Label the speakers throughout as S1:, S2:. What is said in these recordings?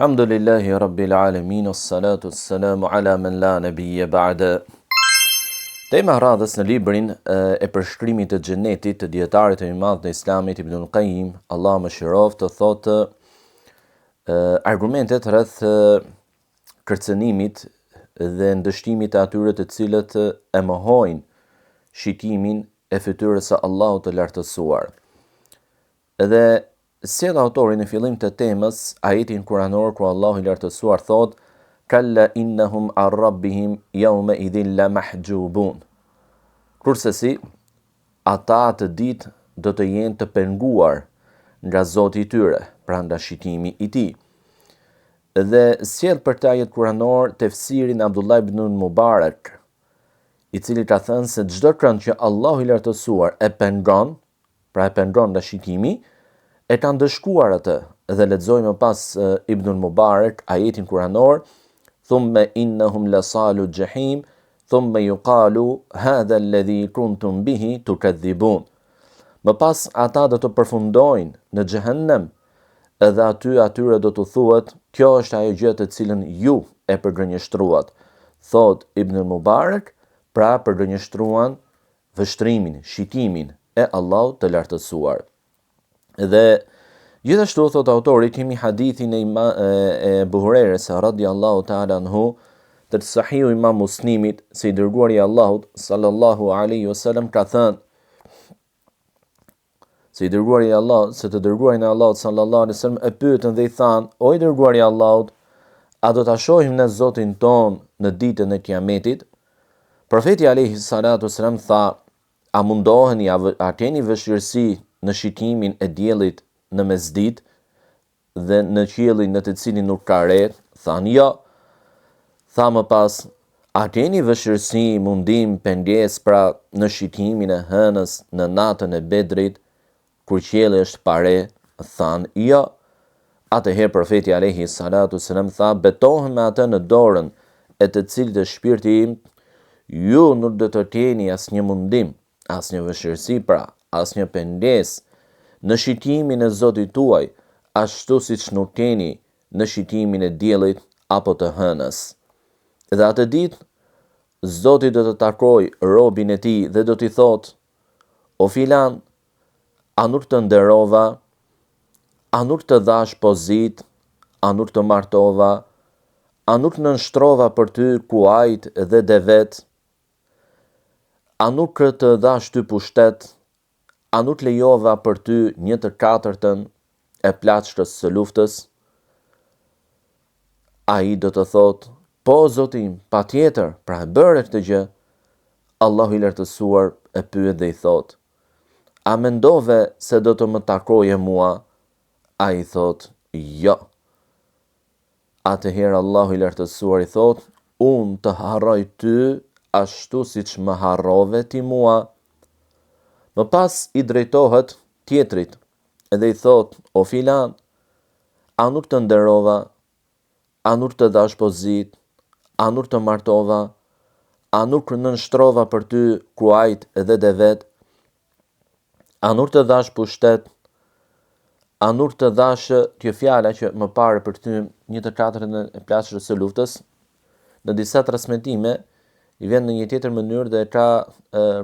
S1: Alhamdulillahi Rabbil Alamin, salatu salamu ala men la nabiyya ba'da. Tema radhës në librin e përshkrimit të xhenetit të dietarit të madh të Islamit Ibnul Qayyim, Allah më shiroft, të thotë argumentet rreth kërcënimit dhe ndështimit të atyre të cilët e mohojnë shikimin e fytyrës së Allahut të lartësuar. Edhe sjell autori në fillim të temës ajetin kuranor ku Allahu i lartësuar thot: "Kalla innahum an rabbihim yawma idhin la mahjubun." Kurse si ata atë ditë do të jenë të penguar nga Zoti i tyre, pra nga shikimi i tij. Dhe sjell për të ajet kuranor tefsirin Abdullah ibn Mubarak, i cili ka thënë se çdo kënd që Allahu i lartësuar e pengon, pra e pengon nga shikimi, e ka ndëshkuar atë. Dhe lexojmë pas Ibnul Mubarak ajetin kuranor: "Thumma innahum lasalu jahim, thumma yuqalu hadha alladhi kuntum bihi tukadhibun." Më pas ata do të përfundojnë në xhehenem, edhe atyre do të thuhet: "Kjo është ajo gjë të cilën ju e përgënjeshtruat." Thot Ibnul Mubarak, pra përgënjeshtruan vështrimin, shikimin e Allahut të lartësuar. Dhe gjithashtu thot autori, kemi hadithin e Buhurerës radiallahu ta'ala anhu, të sahihu Imam Muslimit, se i dërguari i Allahut sallallahu alaihi wasallam ka thënë, se të dërguarin e Allahut sallallahu alaihi wasallam e pyetën dhe i thanë: "O i dërguari i Allahut, a do ta shohim ne Zotin ton në ditën e Kiametit?" Profeti alaihi salatu wasallam tha: "A mundoheni, a keni vështirësi në shikimin e diellit në mesditë dhe në qiellin në të cilin nuk ka re?" Thanë: "Jo." Tha më pas: "A keni vështirësi, mundim, pengesë pra në shikimin e hënës në natën e Bedrit, kur qielli është pa re?" Thanë: "Jo." Atëherë profeti alayhi salatu wasalam tha: "Betohem me atë në dorën e të cilit është shpirti im, ju nuk do të keni asnjë mundim, asnjë vështirësi pra, asnjë pengesë në shikimin e Zotit tuaj, ashtu siç nuk keni në shikimin e diellit apo të hënës." Dhe atë ditë Zoti do të takoj robin e tij dhe do t'i thotë: "O filan, a nuk të nderova? A nuk të dhash pozit? A nuk të martova? A nuk nënshtrova për ty kuajt dhe devet? A nuk të dhash ty pushtet? A nuk lejova për ty 1/4 e plaçkës së luftës?" Ai do të thotë: "Po Zotim, patjetër, pra e bëre këtë gjë." Allahu i lartësuar e pyet dhe i thotë: "A mendove se do të më takoje mua?" Ai thotë: "Jo." Atëherë Allahu i lartësuar i thotë: "Unë të harroj ty ashtu siç më harrove ti mua." Më pas i drejtohet tjetrit edhe i thot: "O filan, a nuk të nderova? A nuk të dash pozit? A nuk të martova? A nuk nënshtrova për ty kuajt dhe devet? A nuk të dash pushtet? A nuk të dash..." Kjo fjala që më parë për ty 1/4 e plaçkës së luftës, në disa transmetime i vjen në një tjetër mënyrë dhe ka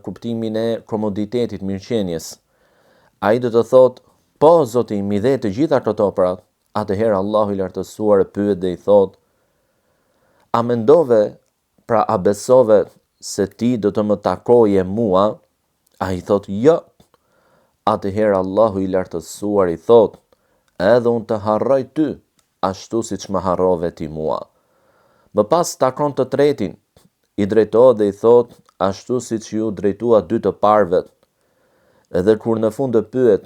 S1: kuptimin e komoditetit, mirëqenies. Ai do të thotë: "Po Zoti, mi dhe të gjitha këto pra." Atëherë Allahu i lartësuar e pyet dhe i thotë: "A mendove, pra a besove se ti do të më takoje mua?" Ai thotë: "Jo." Atëherë Allahu i lartësuar i thotë: "Edhe unë të harroj ty ashtu siç më harrove ti mua." Më pas takon të tretin, i drejtohet dhe i thot: "Ashtu siç ju drejtua dy të parëve." Edhe kur në fund të pyet: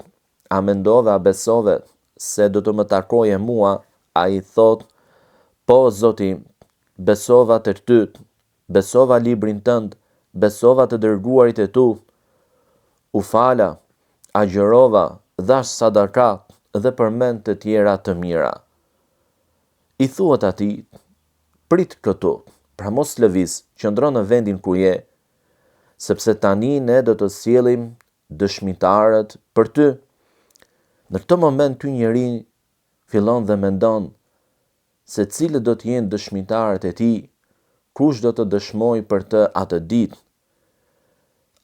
S1: "A mendove, a besove se do të më takoje mua?" Ai thot: "Po Zoti, besova të ty, besova librin tënd, besova të dërguarit e tu, u fala, agjërova, dhash sadaka dhe përmend të tjera të mira." I thuhet atij: "Prit këtu, pra mos lëviz, qëndro në vendin ku je, sepse tani ne do të sjellim dëshmitarët për ty." Në këtë moment ky njeri fillon dhe mendon: se cilët do të jenë dëshmitarët e tij, kush do të dëshmoj për të atë ditë.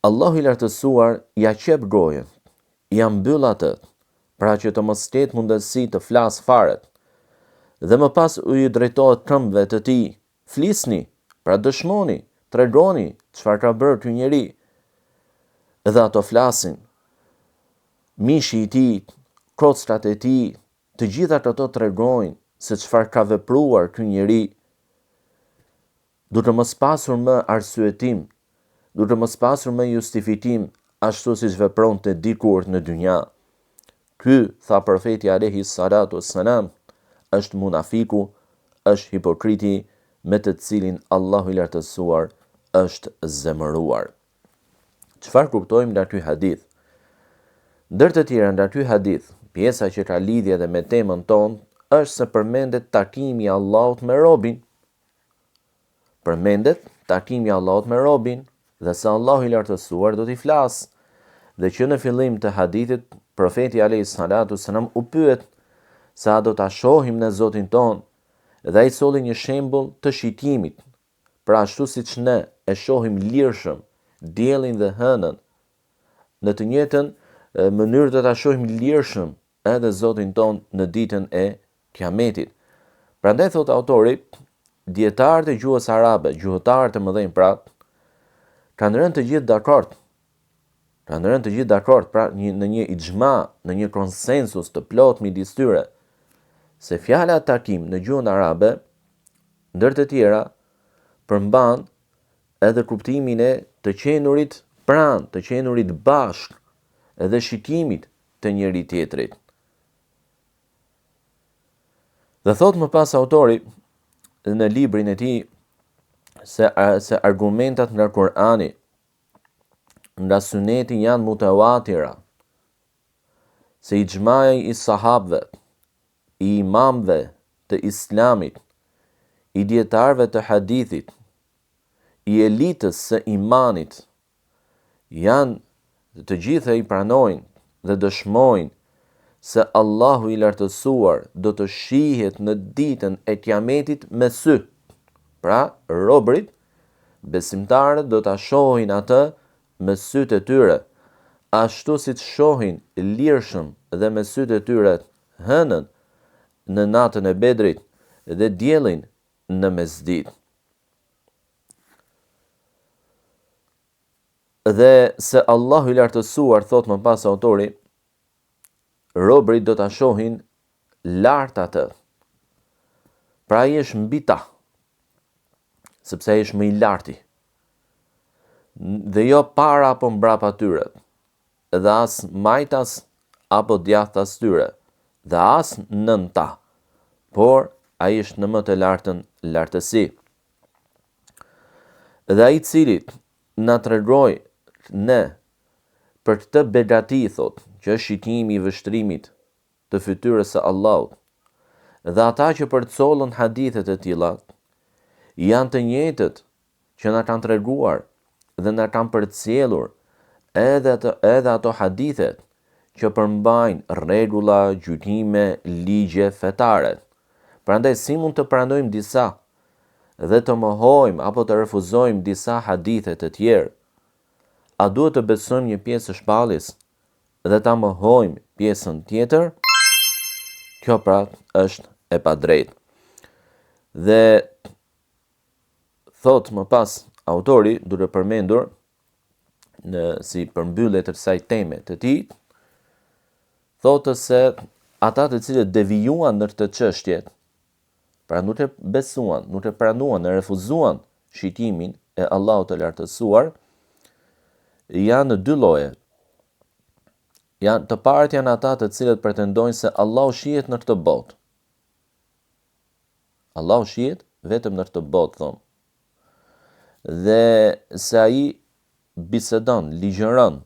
S1: Allahu i lartësuar ja qep gojën, ja mbyll atë, pra që të mos ketë mundësi të flas fare. Dhe më pas u i drejtohet këmbëve të tij, flisni, pra dëshmoni, tregoni çfarë ka bërë ky njeri. Dhe ato flasin. Mishi i tij, kockat e tij, të gjithat ato tregojnë se çfarë ka vepruar ky njeri. Duke mos pasur më arsyetim, duke mos pasur më justifikim, ashtu siç vepronte dikur në dynja. Ky, tha profeti alayhi salatu wassalam, është munafiku, është hipokriti me të cilin Allahu i lartësuar është zemëruar. Çfarë kuptojmë nga ky hadith? Ndër të tjera nga ky hadith, pjesa që ka lidhje dhe me temën tonë është se përmendet takimi i Allahut me robin. Përmendet takimi i Allahut me robin dhe se Allahu i lartësuar do t'i flasë. Dhe që në fillim të hadithit, profeti alayhi salatu wasalam u pyet se a do ta shohim në Zotin ton, dhe ai solli një shembull të shitimit, pra ashtu siç ne e shohim lirshëm diellin dhe hënën, në të njëjtën mënyrë do ta shohim lirshëm edhe Zotin ton në ditën e Kiametit. Prandaj thot autori, dietarët e gjuhës arabe, gjuhëtarët e mëdhenj pra, kanë rënë të gjithë dakord. Kanë rënë të gjithë dakord, pra në një ixhma, në një konsensus të plot midis tyre, se fjala takim në gjuhën arabe, ndër të tjera, përmban edhe kuptimin e të qenurit pranë, të qenurit bashkë, edhe shikimit të njëri tjetrit. Dhe thot më pas autori në librin e tij se argumentat nga Kur'ani, nga Suneti janë mutawatira, se ixhmai i sahabëve, i imamëve të Islamit, i dietarëve të hadithit, i elitës së imanit, janë të gjithë i pranojnë dhe dëshmojnë se Allahu i lartësuar do të shihet në ditën e Kiametit me sy. Pra, robërit, besimtarët do ta shohin atë me sytë e tyre, ashtu si të shohin lirshëm dhe me sytë e tyre hënën në natën e Bedrit dhe diellin në mesditë. Dhe se Allahu i lartësuar, thot më pas autori, robërit do ta shohin lart atë. Pra ai është mbi ta, sepse ai është më i larti. Dhe jo para apo mbrapa tyre, dhe as majtas apo djathtas tyre, dhe as nën ta, por ai është në më të lartën lartësi. Dhe ai i cili na tregoi ne për këtë begati, thot, që është shikimi i vështrimit të fytyrës së Allahut, dhe ata që përcollën hadithet e tilla, janë të njëjtët që na kanë treguar dhe na kanë përcjellur edhe ato hadithet që përmbajnë rregulla, gjykime, ligje fetare. Prandaj si mund të pranojmë disa dhe të mohojmë apo të refuzojmë disa hadithe të tjerë? A duhet të besojmë një pjesë së shpalljes dhe ta mohojmë pjesën tjetër? Kjo pra është e padrejtë. Dhe thot më pas autori, duke përmendur si përmbyllje të kësaj teme të tij, thotë se ata të cilët devijuan në këtë çështje, pra nuk e besuan, nuk e pranuan, e refuzuan shikimin e Allahut të lartësuar, janë në dy lloje. Të parët janë ata të cilët pretendojnë se Allahu shihet në këtë botë. Allahu shihet vetëm në këtë botë, thonë. Dhe se ai bisedon, ligjëron,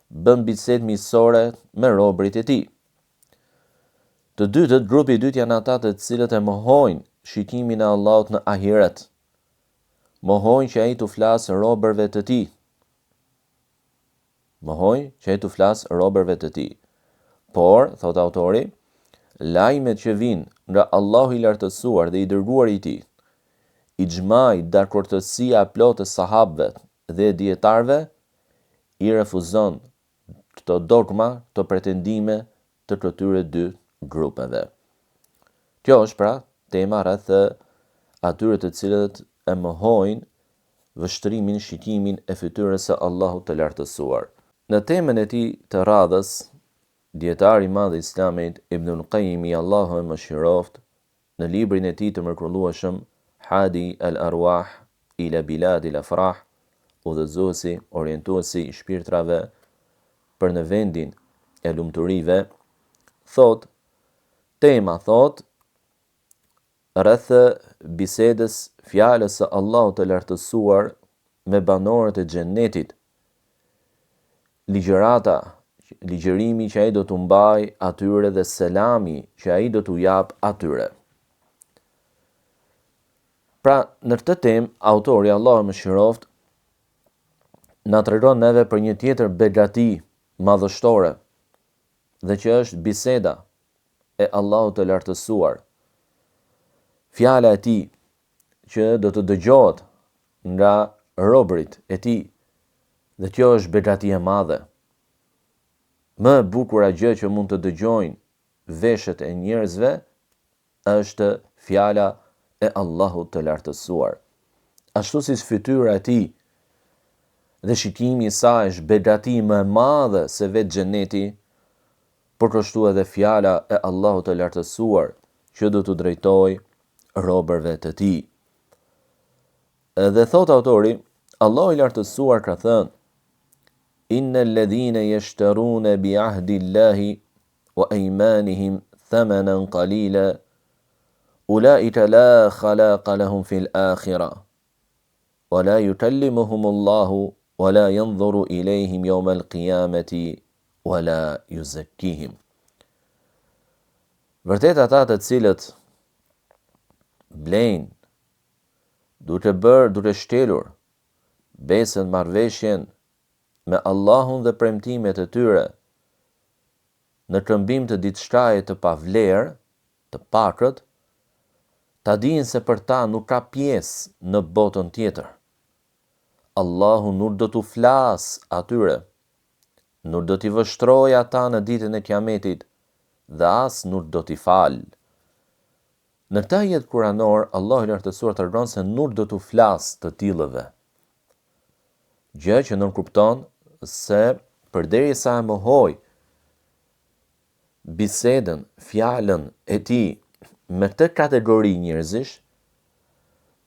S1: bën bisedë miqësore me robërit e tij. Të dytët, grupi i dytë janë ata të cilët e mohojnë shikimin e Allahut në ahiret. Mohojnë që ai t'u flasë robërve të tij. Mohojnë që ai t'u flasë robërve të tij. Por, thot autori, lajmet që vinë nga Allahu i lartësuar dhe i dërguari i tij, ixhmai dakordësia plotë e sahabëve dhe dietarëve, i refuzon këto dogma, këto pretendime të këtyre dy grupeve. Kjo është pra tema rreth atyre të cilët e mohojnë vështrimin, shikimin e fytyrës së Allahut të lartësuar. Në temën e tij të radhës, dietari i madh i Islamit Ibnul Qayyim, Allahu e mëshiroft, në librin e tij të mrekullueshëm Hadi al-Arwah ila Bilad al-Afrah, udhëzuesi, orientuesi i shpirtrave për në vendin e lumturive, tema rreth bisedës fjalës së Allahut të lartësuar me banorët e xhennetit, ligjërimi që ai do t'u mbaj atyre dhe selami që ai do t'u jap atyre. Pra, në këtë temë, autori, Allahu mëshiroft, na tregon neve për një tjetër begati madhështore, dhe që është biseda e Allahut të lartësuar. Fjala e tij që do të dëgjohet nga robërit e tij, dhe kjo është begati e madhe. Më e bukura gjë që mund të dëgjojnë veshët e njerëzve është fjala e Allahut të lartësuar. Ashtu si fytyra e tij dhe shikimi i saj është begati më e madhe se vetë xheneti, por kështu edhe fjala e Allahut të lartësuar që do të drejtojë robërve të tij. Dhe thot autori, Allahu i lartësuar ka thënë: Innal ladhina yashtaruna bi ahdi Allahi wa aymanihim thamanan qalila ulaika la khalaqa lahum fil akhirah wa la yukallimuhum Allahu wa la yanzuru ilayhim yawma al-qiyamati wa la yuzakkihim. Vërtet ata të cilët blejnë duke shtelur besën, marrëveshjen me Allahun dhe premtimet e tyre në këmbim të diçkaje të pavlerë, të pakët, ta dinë se për ta nuk ka pjesë në botën tjetër. Allahu nuk do t'u flasë atyre, nuk do t'i vështrojë ata në ditën e Kiametit dhe as nuk do t'i falë. Në këtë ajet kuranor, Allahu i lartësuar tregon se nuk do t'u flasë të tillëve. Gjë që nënkupton se përderisa e mohoj bisedën, fjalën e tij me këtë kategori njerëzish,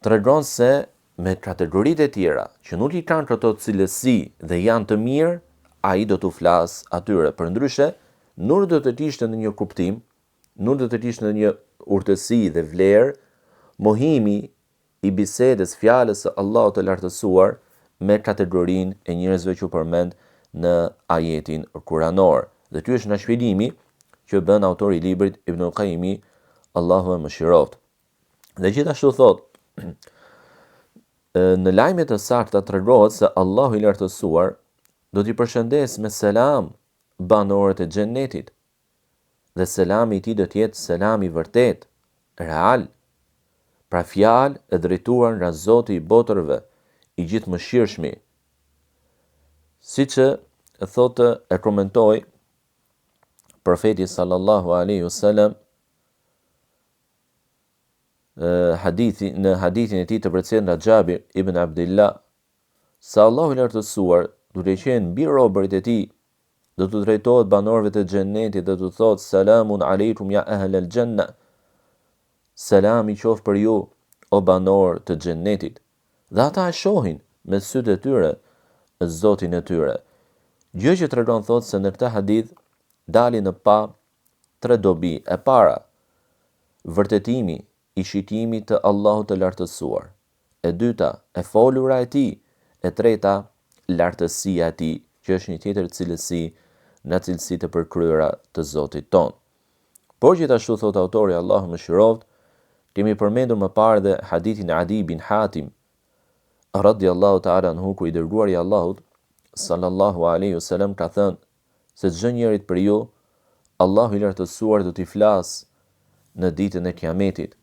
S1: tregon se me kategoritë e tjera që nuk i kanë këto cilësi dhe janë të mirë, ai do t'u flasë atyre. Përndryshe, nuk do të kishte në një kuptim, nuk do të kishte në një urtësi dhe vlerë mohimi i bisedës fjalës së Allahut të lartësuar me kategorinë e njerëzve që përmend në ajetin kuranor. Dhe ky është nga shpjegimi që bën autori i librit Ibnul Qayyim, Allahu e mëshiroft. Dhe gjithashtu thot, në lajmet e sakta tregohet se Allahu i lartësuar do t'i përshëndes me selam banorët e xhennetit. Dhe selami i tij do të jetë selami vërtet, real, pra fjalë e drejtuar nga Zoti i botërve, i gjithëmëshirshmi. Siç e thotë, e komentoi profeti sallallahu alaihi wasallam në hadithin e tij të përcjellur nga Xhabir ibn Abdullah, se Allahu i lartësuar, duke qenë mbi robërit e tij, do të drejtohet banorëve të xhennetit dhe do të thotë: Selamun aleikum ya ahl al-janna. Selami qoftë për ju, o banorë të xhennetit. Dhe ata e shohin me sytë e tyre Zotin e tyre. Gjë që tregon thotë se në këtë hadith dalin në pa tre dobi. E para, vërtetimi i shikimit të Allahut të lartësuar. E dyta, e folura e tij. E treta, lartësia e tij, që është një tjetër cilësi nga cilësitë e përkryera të Zotit ton. Por gjithashtu thot autori, Allahu mëshiroft, kemi përmendur më parë dhe hadithin e Adi bin Hatim radhiyallahu ta'ala anhu, ku i dërguari i Allahut sallallahu alaihi wasallam ka thënë se çdo njeri për ju Allahu i lartësuar do t'i flasë në ditën e Kiametit.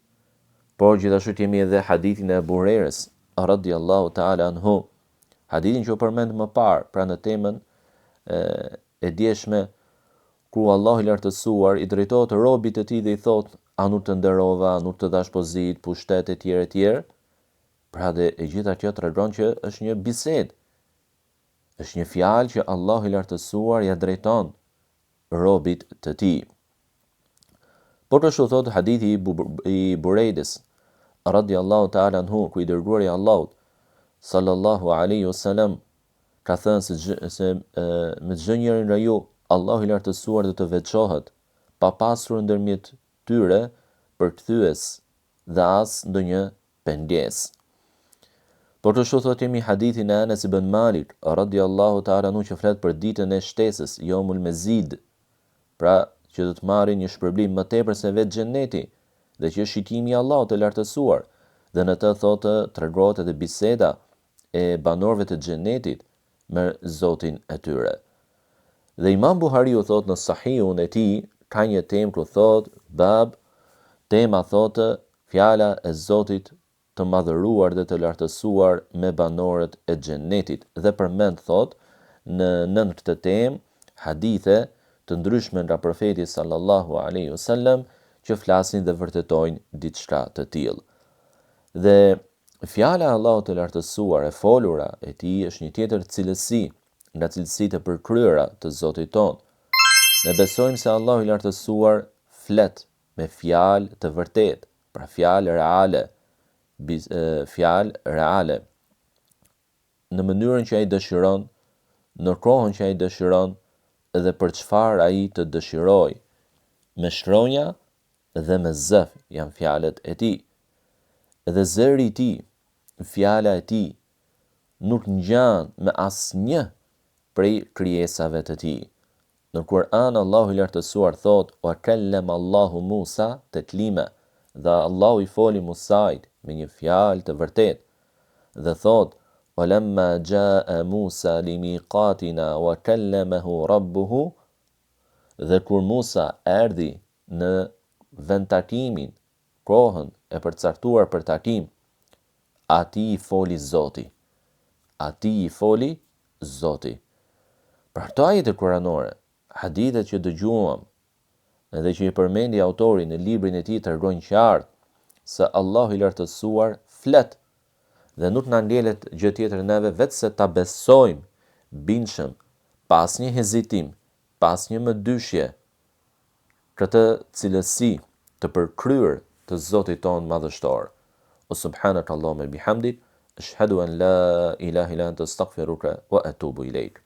S1: Por gjithashtu kemi edhe hadithin e Abu Hurairës radhiyallahu ta'ala anhu, hadithin që u përmend më parë, pra në temën e djeshme, ku Allahu i lartësuar i drejtohet robit të tij dhe i thotë: a nuk të nderova, a nuk të dash pozitë, pushtet e tjerë. Pra dhe e gjitha kjo tregon që është një bisedë, është një fjalë që Allahu i lartësuar ja drejton robit të tij. Por kështu thot hadithi i Burejdes radhiyallahu ta'ala anhu, ku i dërguari i Allahut sallallahu alaihi wasallam ka thënë se me çdo njërin nga ju Allahu i lartësuar do të veçohet pa pasur ndërmjet tyre përkthyes dhe as ndonjë pengesë. Por kështu thot kemi hadithin e Anas ibn Malik radhiyallahu ta'ala anhu që flet për ditën e shtesës, Yawmul Mazid, pra që do të marrin një shpërblim më tepër se vetë xheneti, dhe që është shikimi i Allahut të lartësuar, dhe në të thotë tregohet edhe biseda e banorëve të xhenetit me Zotin e tyre. Dhe Imam Buhariu thot në Sahihun e tij ka një temë ku thot bab, tema thotë fjala e Zotit të madhëruar dhe të lartësuar me banorët e xhenetit, dhe përmend thot në këtë temë hadithe të ndryshme nga profeti sallallahu alaihi wasallam që flasin dhe vërtetojnë diçka të tillë. Dhe fjala e Allahut të lartësuar e folura e tij është një tjetër cilësi nga cilësitë e përkryera të Zotit ton. Ne besojmë se Allahu i lartësuar flet me fjalë të vërtetë, pra fjalë reale, në mënyrën që ai dëshiron, në kohën që ai dëshiron, dhe për çfarë ai të dëshiroj, me shkronja dhe me zë janë fjalët e tij. Dhe zëri i tij, fjala e tij, nuk ngjan me asnjë prej krijesave të tij. Në Kur'an Allahu i lartësuar thot: "Wa kallama Allahu Musa taklima", dhe Allahu i foli Musait me një fjalë të vërtetë, dhe thot: "Walamma jaa Musa limiqatina wa kallamahu rabbuhu", dhe kur Musa erdhi në vendtakimin, kohën e përcaktuar për takim, atij i foli Zoti. Pra këto ajete kuranore, hadithet që dëgjuam edhe që i përmendi autori në librin e tij tregojnë qartë se Allahu i lartësuar flet, dhe nuk na ngjelet gjë tjetër neve vetë se ta besojmë bindshëm, pas një hezitim, pas një mëdyshje, këtë cilësi të përkryer të Zotit ton madhështor. O subhanakallahumma bihamdik, ashhadu an la ilaha illa anta astaghfiruka wa atubu ilejk.